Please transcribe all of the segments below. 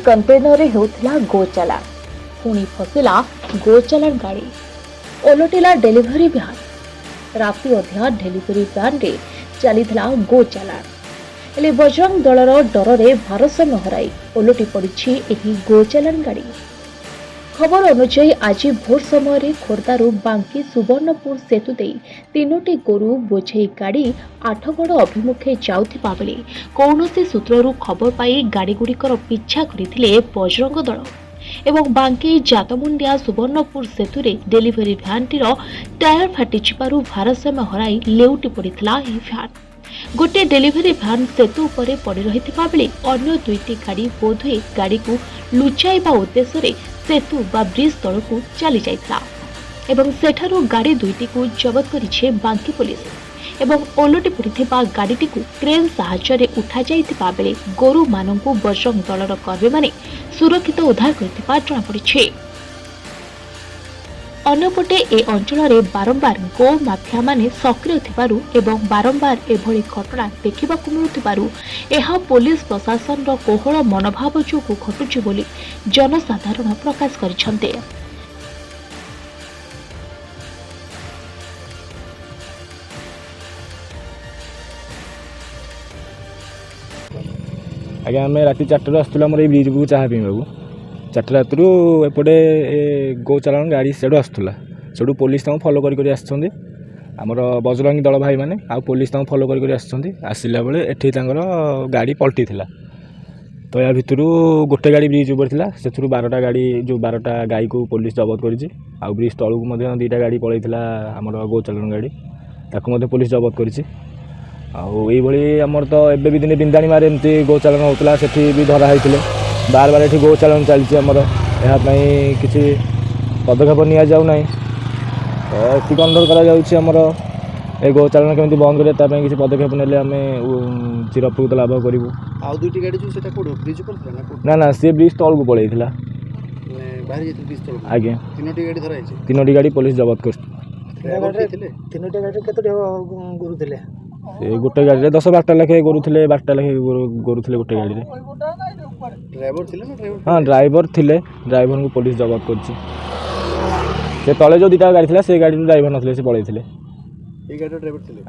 Container होता गोचाला पुणी फसिला गोचालान गाड़ी ओलटिला डेलीवरी भ्यान राति अधा डेलीवरी भ्यान रे चलीथिला गोचालान हेले बजरंग दलर डर भारसाम्य हराई ओलटि पड़ी एही गोचालान गाड़ी। खबर अनुसार आज भोर समय खोर्धारू बांकी सुवर्णपुर सेतु दे तीनोटी गोरु बोझे गाड़ी आठगड़ अभिमुखे जाउथिबा बेले कौनसी सूत्ररू खबर पाई गाड़ीगुड़िकर पिछा करथिले बजरंग दल एवं बांकी जातमुंडिया सुवर्णपुर सेतु रे डेलीवरी भ्यानटीर टायर फाटी जिबारू भारसाम्य हराई लेउटी पड़िथिला एही भ्यान। गोटे डेलीवरी भ्यान सेतु उपरे पड़ी रहिथिबा बेले अन्य दुईटी गाड़ी बोधे गाड़ी को लुचाइबा उद्देश्य सेतु बा ब्रिज तलकू चली जाइथिला एवं सेठारू गाड़ी दुईटी को जबत करिछे बांकी पुलिस एवं ओलटि पड़िथिबा गाड़ीटी को क्रेन सहायतारे उठा जाइथिबा बेले गोरु माननकू बजरंग दलर कर्मी माने सुरक्षित उद्धार करथिबा जଣା पड़िछे। अन्यपटे ए अंचल रे बारंबार गो माफिया माने सक्रिय थिबारु एवं बारंबार एभली घटना देखिबाकू मिलुथिबारु एहा पुलिस प्रशासन रो कोहळ मनोभाव जोगु घटुछि बोली जनसाधारण प्रकाश करिसंते। आज्ञा आम राति 4 आसला आम ब्रिज को चाह पीवा 4 रातु एपटे गोचालान गाड़ी से आसला से पुलिस फॉलो कर आमर बजरंगी दल भाई मैंने आ पुलिस फॉलो कर आसला बेले एठी गाड़ी पलटि तो या भितर गोटे गाड़ी ब्रिज ऊपर से 12टा गाड़ी जो 12टा गाई को पुलिस जबत कर ब्रिज तलू 2टा गाड़ी पलैला आमर गोचालान गाड़ी ताकू पुलिस जबत कर आमर तो एबे भी दिने बिंदाणी मारे एमती गोचालन होता से भी धरा होते बार बार ये गोचालन चलती आमर यहाँ किसी पदक्षेप नि जाऊना तो ये अनुरोध करमर ए गोचालन केमी बंद करें किसी पदक्षेप ने आम चिरपकृत लाभ करूँ। ना ना सी ब्रिज तल को पलैला आज्ञा 3टी गाड़ी पुलिस जबत कर गोटे गाड़ी 10-12टा लेखे गोरुले 12टा लेखे गोरुले गोटे गाड़ी हाँ ड्राइवर थिले ड्राइवर को पुलिस जबत कर तले जो 2टा गाड़ी थी से गाड़ी ड्राइवर नथिले से पलैथिले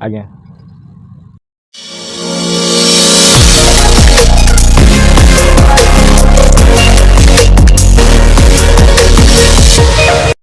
आज्ञा।